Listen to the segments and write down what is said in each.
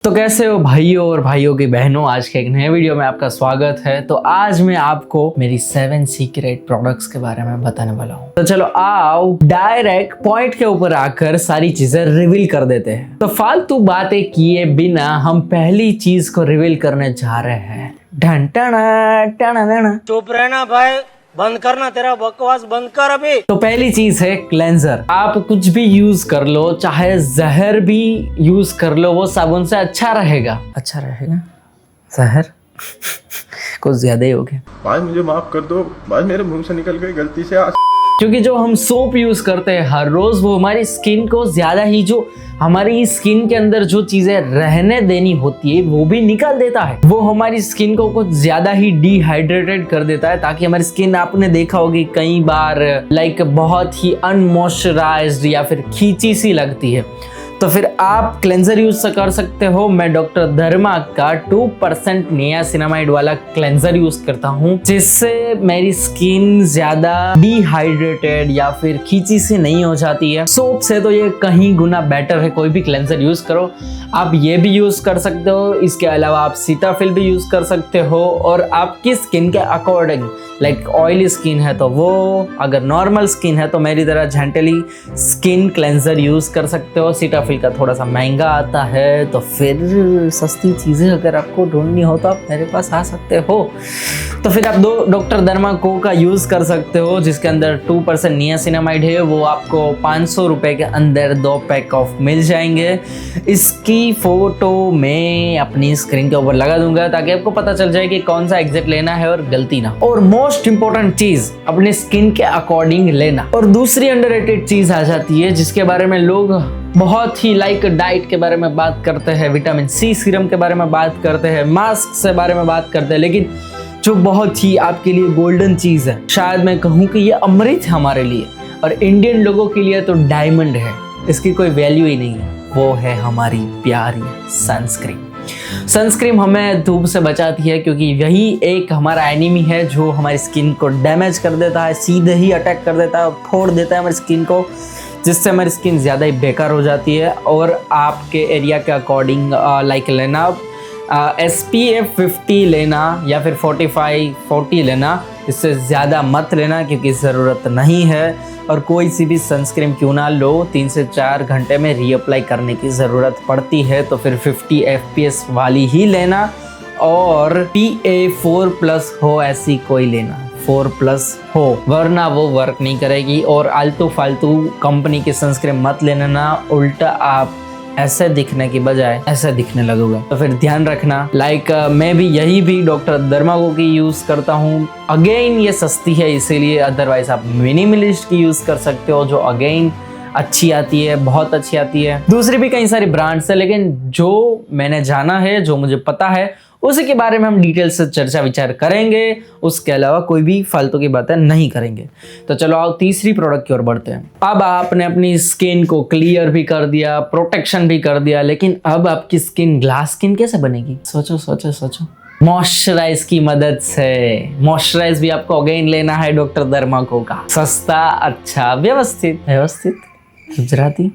तो कैसे हो भाइयों और भाइयों की बहनों, आज के एक नए वीडियो में आपका स्वागत है। तो आज मैं आपको मेरी 7 सीक्रेट प्रोडक्ट्स के बारे में बताने वाला हूँ। तो चलो आओ डायरेक्ट पॉइंट के ऊपर आकर सारी चीजें रिवील कर देते हैं। तो फालतू बातें किए बिना हम पहली चीज को रिवील करने जा रहे हैं। ढन टना टना टना। चुप रहना भाई, बंद करना, तेरा बकवास बंद कर अभी। तो पहली चीज है क्लेंजर। आप कुछ भी यूज कर लो, चाहे जहर भी यूज कर लो, वो साबुन से अच्छा रहेगा। जहर कुछ ज्यादा ही हो गया भाई, मुझे माफ कर दो भाई, मेरे मुंह से निकल गई गलती से। क्योंकि जो हम सोप यूज करते हैं हर रोज, वो हमारी स्किन को ज्यादा ही, जो हमारी स्किन के अंदर जो चीजें रहने देनी होती है वो भी निकाल देता है। वो हमारी स्किन को कुछ ज्यादा ही डिहाइड्रेटेड कर देता है, ताकि हमारी स्किन, आपने देखा होगी कई बार, लाइक बहुत ही अनमॉइस्चराइज्ड या फिर खींची सी लगती है। तो फिर आप क्लेंजर यूज कर सकते हो। मैं डॉक्टर धर्मा का 2% नियासिनामाइड वाला क्लेंजर यूज करता हूँ, जिससे मेरी स्किन ज्यादा डिहाइड्रेटेड या फिर खींची सी नहीं हो जाती है। सोप से तो ये कहीं गुना बेटर है। कोई भी क्लेंजर यूज करो, आप ये भी यूज कर सकते हो। इसके अलावा आप सीताफिल भी यूज कर सकते हो, और आपकी स्किन के अकॉर्डिंग, लाइक ऑयली स्किन है तो वो, अगर नॉर्मल स्किन है तो मेरी तरह जेंटली स्किन क्लेंजर यूज कर सकते हो। सीताफिल का थोड़ा सा महंगा आता है, तो फिर सस्ती चीजें अगर आपको ढूंढनी हो तो आप मेरे पास आ सकते हो। तो फिर आप डॉक्टर धर्मा को का यूज कर सकते हो, जिसके अंदर 2% नियासिनामाइड है। वो आपको 500 रुपए के अंदर 2 पैक ऑफ मिल जाएंगे। इसकी फोटो मैं अपनी स्क्रीन के ऊपर लगा दूंगा, ताकि आपको पता चल जाए कि कौन सा एग्जैक्ट लेना है और गलती ना। और मोस्ट इंपॉर्टेंट चीज, अपने स्किन के अकॉर्डिंग लेना। और दूसरी अंडररेटेड चीज आ जाती है, जिसके बारे में लोग बहुत ही, लाइक डाइट के बारे में बात करते हैं, विटामिन सी सीरम के बारे में बात करते हैं, मास्क से बारे में बात करते हैं, लेकिन जो बहुत ही आपके लिए गोल्डन चीज है, शायद मैं कहूँ कि ये अमृत है हमारे लिए, और इंडियन लोगों के लिए तो डायमंड है, इसकी कोई वैल्यू ही नहीं है। वो है हमारी प्यारी सनस्क्रीन। सनस्क्रीन हमें धूप से बचाती है, क्योंकि यही एक हमारा एनिमी है जो हमारी स्किन को डैमेज कर देता है, सीधे ही अटैक कर देता है, फोड़ देता है हमारी स्किन को, जिससे हमारी स्किन ज़्यादा ही बेकार हो जाती है। और आपके एरिया के अकॉर्डिंग लाइक लेना, SPF 50 लेना या फिर 45-40 लेना, इससे ज़्यादा मत लेना, क्योंकि ज़रूरत नहीं है। और कोई सी भी सनस्क्रीन क्यों ना लो, 3 से 4 घंटे में रीअप्लाई करने की ज़रूरत पड़ती है, तो फिर 50 FPS वाली ही लेना, और PA4+ हो ऐसी कोई लेना, 4+ हो, वरना वो वर्क नहीं करेगी। और आलतू फालतू कंपनी की सनस्क्रीन मत लेना, उल्टा आप ऐसे दिखने की बजाय ऐसे दिखने लगोगे। तो फिर ध्यान रखना। लाइक मैं भी यही भी डॉक्टर धर्मा को की यूज करता हूँ। अगेन ये सस्ती है इसीलिए, अदरवाइज आप मिनिमलिस्ट की यूज कर सकते हो, जो अगेन अच्छी आती है, बहुत अच्छी आती है। दूसरी भी कई सारी ब्रांड्स है, लेकिन जो मैंने जाना है, जो मुझे पता है, उसी के बारे में हम डिटेल से चर्चा विचार करेंगे। उसके अलावा कोई भी फालतू की बातें नहीं करेंगे। तो चलो आओ तीसरी प्रोडक्ट की ओर बढ़ते हैं। अब आपने अपनी स्किन को क्लियर भी कर दिया, प्रोटेक्शन भी कर दिया, लेकिन अब आपकी स्किन ग्लास स्किन कैसे बनेगी? सोचो सोचो सोचो। मॉइस्चराइज की मदद से। मॉइस्चराइज भी आपको अगेन लेना है डॉक्टर धर्मा को का, सस्ता, अच्छा, व्यवस्थित गुजराती।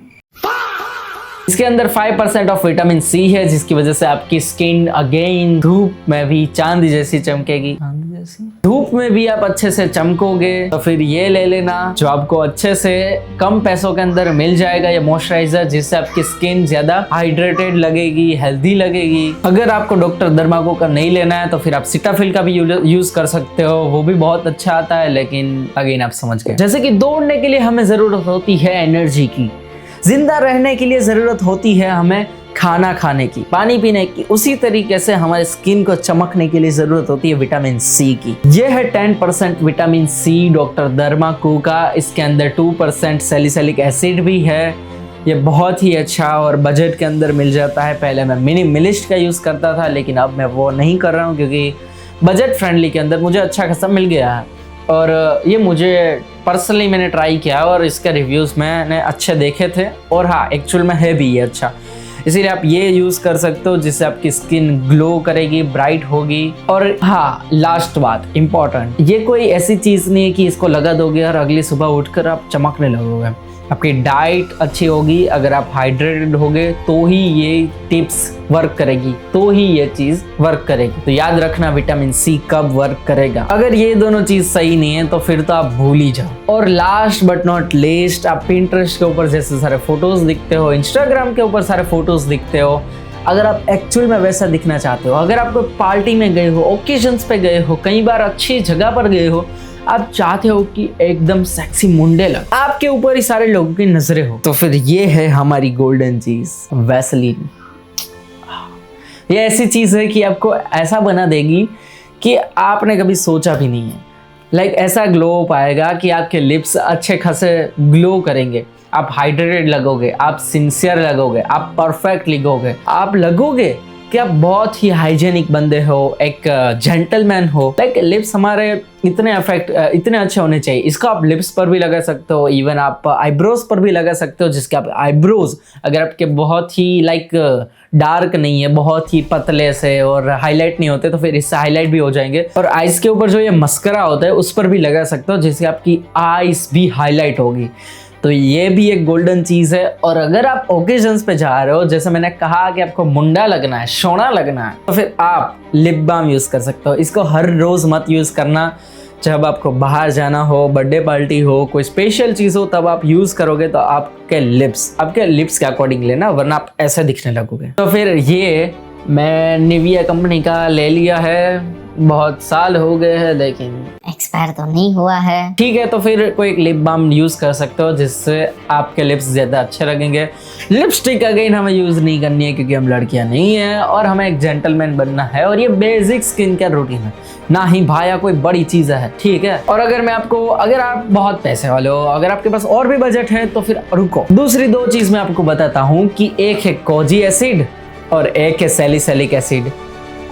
इसके अंदर 5% ऑफ विटामिन सी है, जिसकी वजह से आपकी स्किन अगेन धूप में भी चांदी जैसी चमकेगी। धूप में भी आप अच्छे से चमकोगे। तो फिर ये ले लेना, जो आपको अच्छे से कम पैसों के अंदर मिल जाएगा, ये मॉइस्चराइजर, जिससे आपकी स्किन ज्यादा हाइड्रेटेड लगेगी, हेल्दी लगेगी। अगर आपको डॉक्टर धर्मा को का नहीं लेना है, तो फिर आप सीताफिल का भी यूज कर सकते हो, वो भी बहुत अच्छा आता है। लेकिन अगेन आप समझ गए, जैसे कि दौड़ने के लिए हमें जरूरत होती है एनर्जी की, जिंदा रहने के लिए जरूरत होती है हमें खाना खाने की, पानी पीने की, उसी तरीके से हमारे स्किन को चमकने के लिए जरूरत होती है विटामिन सी की। ये है 10% विटामिन सी डॉक्टर धर्मा को का। इसके अंदर 2% सैलिसिलिक एसिड भी है। ये बहुत ही अच्छा और बजट के अंदर मिल जाता है। पहले मैं मिनिमलिस्ट का यूज करता था, लेकिन अब मैं वो नहीं कर रहा हूँ, क्योंकि बजट फ्रेंडली के अंदर मुझे अच्छा खासा मिल गया है। और ये मुझे पर्सनली मैंने ट्राई किया और इसके रिव्यूज़ मैंने अच्छे देखे थे, और हाँ एक्चुअल में है भी ये अच्छा। इसीलिए आप ये यूज़ कर सकते हो, जिससे आपकी स्किन ग्लो करेगी, ब्राइट होगी। और हाँ, लास्ट बात इम्पॉर्टेंट, ये कोई ऐसी चीज़ नहीं है कि इसको लगा दोगे और अगली सुबह उठकर आप चमकने लगोगे। आपकी डाइट अच्छी होगी, अगर आप हाइड्रेटेड होगे तो ही ये टिप्स वर्क करेगी, तो ही ये चीज वर्क करेगी। तो याद रखना विटामिन सी कब वर्क करेगा। अगर ये दोनों चीज सही नहीं है तो फिर तो आप भूल ही जाओ। और लास्ट बट नॉट लीस्ट, आप पिंटरेस्ट के ऊपर जैसे सारे फोटोज दिखते हो, इंस्टाग्राम के ऊपर सारे फोटोज दिखते हो, अगर आप एक्चुअल में वैसा दिखना चाहते हो, अगर आप कोई पार्टी में गए हो, ओकेजन्स पे गए हो, कई बार अच्छी जगह पर गए हो, आप चाहते हो कि एकदम सेक्सी मुंडे लग, आपके ऊपर ही सारे लोगों की नजरें हो, तो फिर ये है हमारी गोल्डन चीज, वैसलीन। ये ऐसी चीज है कि आपको ऐसा बना देगी कि आपने कभी सोचा भी नहीं है। लाइक ऐसा ग्लो पाएगा कि आपके लिप्स अच्छे खासे ग्लो करेंगे, आप हाइड्रेटेड लगोगे, आप सिंसियर लगोगे, आप परफेक्ट लगोगे, आप लगोगे कि आप बहुत ही हाइजेनिक बंदे हो, एक जेंटलमैन हो। लाइक लिप्स हमारे इतने अच्छे होने चाहिए। इसको आप लिप्स पर भी लगा सकते हो, इवन आप आईब्रोज पर भी लगा सकते हो, जिसके आप आईब्रोज अगर आपके बहुत ही लाइक डार्क नहीं है, बहुत ही पतले से और हाईलाइट नहीं होते, तो फिर इससे हाईलाइट भी हो जाएंगे। और आईज के ऊपर जो ये मस्करा होता है उस पर भी लगा सकते हो, जिससे आपकी आईज भी हाईलाइट होगी। तो ये भी एक गोल्डन चीज है। और अगर आप ओकेजन्स पे जा रहे हो, जैसे मैंने कहा कि आपको मुंडा लगना है, सोना लगना है, तो फिर आप लिप बाम यूज कर सकते हो। इसको हर रोज मत यूज करना, जब आपको बाहर जाना हो, बर्थडे पार्टी हो, कोई स्पेशल चीज हो, तब आप यूज करोगे तो आपके लिप्स के अकॉर्डिंग लेना, वरना आप ऐसे दिखने लगोगे। तो फिर ये मैं निविया कंपनी का ले लिया है, बहुत साल हो गए हैं लेकिन एक्सपायर तो नहीं हुआ है। ठीक है, तो फिर कोई एक लिप बाम यूज कर सकते हो जिससे आपके लिप्स ज्यादा अच्छे लगेंगे। लिपस्टिक अगेन हमें यूज नहीं करनी है क्योंकि हम लड़कियां नहीं है और हमें एक जेंटलमैन बनना है, और ये बेसिक स्किन केयर रूटीन है, ना ही भाया कोई बड़ी चीज है। ठीक है, और अगर आप बहुत पैसे वाले हो, अगर आपके पास और भी बजट है, तो फिर रुको, दूसरी दो चीज मैं आपको बताता हूँ कि एक है कोजी एसिड और एक है सैलिसिलिक एसिड।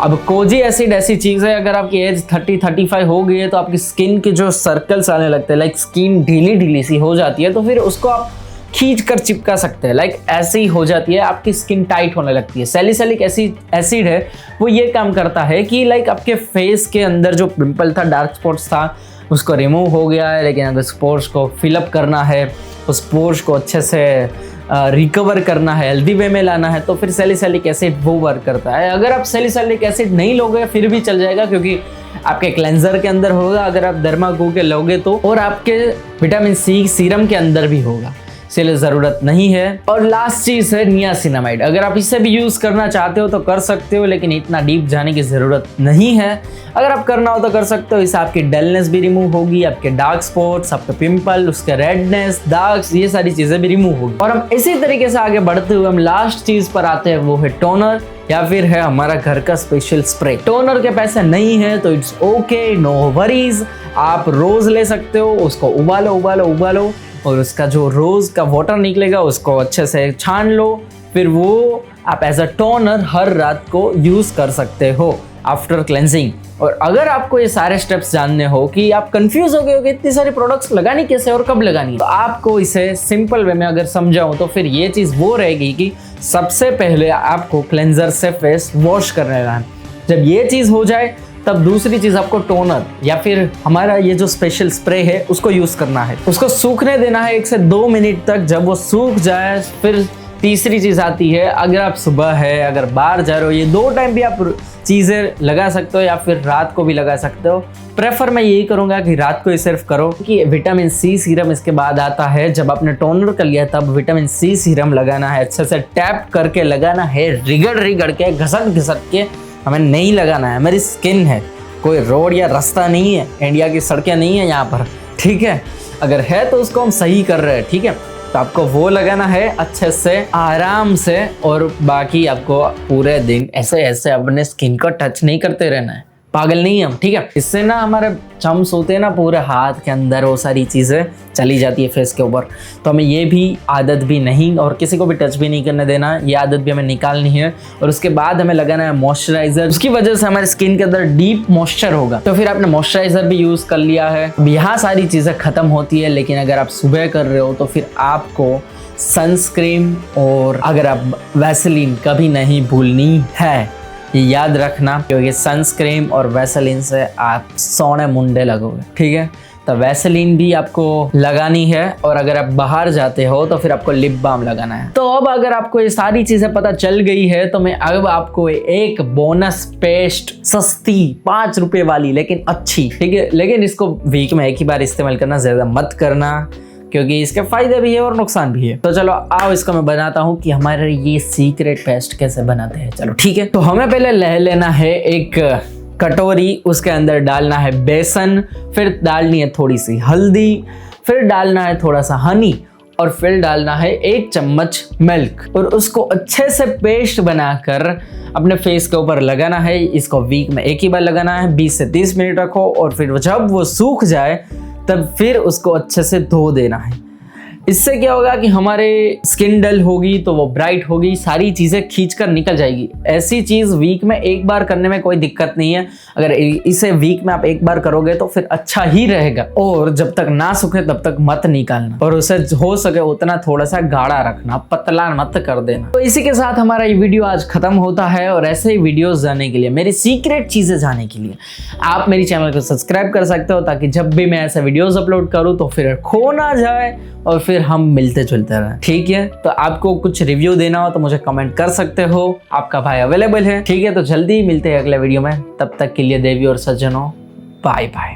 अब कोजी एसिड ऐसी चीज है, अगर आपकी एज 30-35 हो गई है तो आपकी स्किन के जो सर्कल्स आने लगते हैं, लाइक स्किन ढीली सी हो जाती है, तो फिर उसको आप खींच कर चिपका सकते हैं। लाइक ऐसे ही हो जाती है, आपकी स्किन टाइट होने लगती है। सैलिसिलिक एसिड है, वो ये काम करता है कि लाइक आपके फेस के अंदर जो पिंपल था, डार्क स्पॉट्स था, उसको रिमूव हो गया है, लेकिन अगर स्पोर्स को फिलअप करना है, उस पोर्स को अच्छे से रिकवर करना है, हेल्दी वे में लाना है, तो फिर सैलिसिलिक एसिड वो वर्क करता है। अगर आप सैलिसिलिक एसिड नहीं लोगे फिर भी चल जाएगा, क्योंकि आपके क्लेंजर के अंदर होगा, अगर आप डर्माको के लोगे तो, और आपके विटामिन सी सीरम के अंदर भी होगा, इसलिए ज़रूरत नहीं है। और लास्ट चीज़ है नियासिनामाइड। अगर आप इसे भी यूज़ करना चाहते हो तो कर सकते हो, लेकिन इतना डीप जाने की ज़रूरत नहीं है। अगर आप करना हो तो कर सकते हो, इससे आपकी डलनेस भी रिमूव होगी, आपके डार्क स्पॉट्स, आपके पिंपल, उसके रेडनेस, दाग्स, ये सारी चीज़ें भी रिमूव होगी। और हम इसी तरीके से आगे बढ़ते हुए हम लास्ट चीज़ पर आते हैं, वो है टोनर, या फिर है हमारा घर का स्पेशल स्प्रे। टोनर के पैसे नहीं है तो इट्स ओके, नो वरीज। आप रोज ले सकते हो, उसको उबालो और उसका जो रोज का वाटर निकलेगा उसको अच्छे से छान लो, फिर वो आप एज अ टोनर हर रात को यूज कर सकते हो आफ्टर क्लेंजिंग। और अगर आपको ये सारे स्टेप्स जानने हो कि आप कंफ्यूज हो गए हो कि इतनी सारी प्रोडक्ट्स लगानी कैसे और कब लगानी, तो आपको इसे सिंपल वे में अगर समझाऊं तो फिर ये चीज़ वो रहेगी कि सबसे पहले आपको क्लेंजर से फेस वॉश करने है। जब ये चीज़ हो जाए तब दूसरी चीज़ आपको टोनर या फिर हमारा ये जो स्पेशल स्प्रे है उसको यूज़ करना है। उसको सूखने देना है 1 से 2 मिनट तक। जब वो सूख जाए फिर तीसरी चीज़ आती है, अगर आप सुबह है, अगर बाहर जा रहे हो, ये 2 टाइम भी आप चीज़ें लगा सकते हो या फिर रात को भी लगा सकते हो। प्रेफर मैं यही करूँगा कि रात को ही सिर्फ करो, क्योंकि विटामिन सी सीरम इसके बाद आता है। जब आपने टोनर कर लिया तब विटामिन सी सीरम लगाना है, अच्छे से टैप करके लगाना है, रिगड़ के घसट के हमें नहीं लगाना है। मेरी स्किन है, कोई रोड या रास्ता नहीं है, इंडिया की सड़कें नहीं है यहाँ पर, ठीक है। अगर है तो उसको हम सही कर रहे हैं, ठीक है। तो आपको वो लगाना है अच्छे से, आराम से, और बाकी आपको पूरे दिन ऐसे अपने स्किन को टच नहीं करते रहना है, पागल नहीं हम, ठीक है। इससे ना हमारे चम्स होते हैं ना पूरे हाथ के अंदर, वो सारी चीज़ें चली जाती है फेस के ऊपर। तो हमें ये भी आदत भी नहीं, और किसी को भी टच भी नहीं करने देना, ये आदत भी हमें निकालनी है। और उसके बाद हमें लगाना है मॉइस्चराइजर, उसकी वजह से हमारे स्किन के अंदर डीप मॉइस्चर होगा। तो फिर आपने मॉइस्चराइजर भी यूज़ कर लिया है, अब यहाँ सारी चीज़ें ख़त्म होती है। लेकिन अगर आप सुबह कर रहे हो तो फिर आपको सनस्क्रीन और अगर आप वैसलीन कभी नहीं भूलनी है, ये याद रखना, क्योंकि सनस्क्रीन और वैसलीन से आप सोने मुंडे लगोगे, ठीक है। तो वैसलीन भी आपको लगानी है, और अगर आप बाहर जाते हो तो फिर आपको लिप बाम लगाना है। तो अब अगर आपको ये सारी चीजें पता चल गई है तो मैं अब आपको एक बोनस पेस्ट, सस्ती 5 रुपए वाली लेकिन अच्छी, ठीक है, लेकिन इसको वीक में एक ही बार इस्तेमाल करना, ज्यादा मत करना क्योंकि इसके फायदे भी है और नुकसान भी है। तो चलो आओ इसको मैं बनाता हूँ कि हमारे ये सीक्रेट पेस्ट कैसे बनाते हैं। चलो ठीक है, तो हमें पहले ले लेना है एक कटोरी, उसके अंदर डालना है बेसन, फिर डालनी है थोड़ी सी हल्दी, फिर डालना है थोड़ा सा हनी, और फिर डालना है 1 चम्मच मिल्क, और उसको अच्छे से पेस्ट बनाकर अपने फेस के ऊपर लगाना है। इसको वीक में एक ही बार लगाना है, 20 से 30 मिनट रखो, और फिर जब वो सूख जाए तब फिर उसको अच्छे से धो देना है। इससे क्या होगा कि हमारे स्किन डल होगी तो वो ब्राइट होगी, सारी चीज़ें खींचकर निकल जाएगी। ऐसी चीज़ वीक में एक बार करने में कोई दिक्कत नहीं है। अगर इसे वीक में आप एक बार करोगे तो फिर अच्छा ही रहेगा, और जब तक ना सूखे तब तक मत निकालना, और उसे हो सके उतना थोड़ा सा गाढ़ा रखना, पतला मत कर देना। तो इसी के साथ हमारा ये वीडियो आज खत्म होता है, और ऐसे ही वीडियोस जानने के लिए, मेरी सीक्रेट चीज़ें जानने के लिए आप मेरी चैनल को सब्सक्राइब कर सकते हो, ताकि जब भी मैं ऐसे वीडियोस अपलोड करूँ तो फिर खो ना जाए और फिर हम मिलते जुलते रहें। ठीक है, तो आपको कुछ रिव्यू देना हो तो मुझे कमेंट कर सकते हो, आपका भाई अवेलेबल है। ठीक है, तो जल्दी मिलते हैं अगले वीडियो में, तब तक के लिए देवी और सज्जनों, बाय बाय।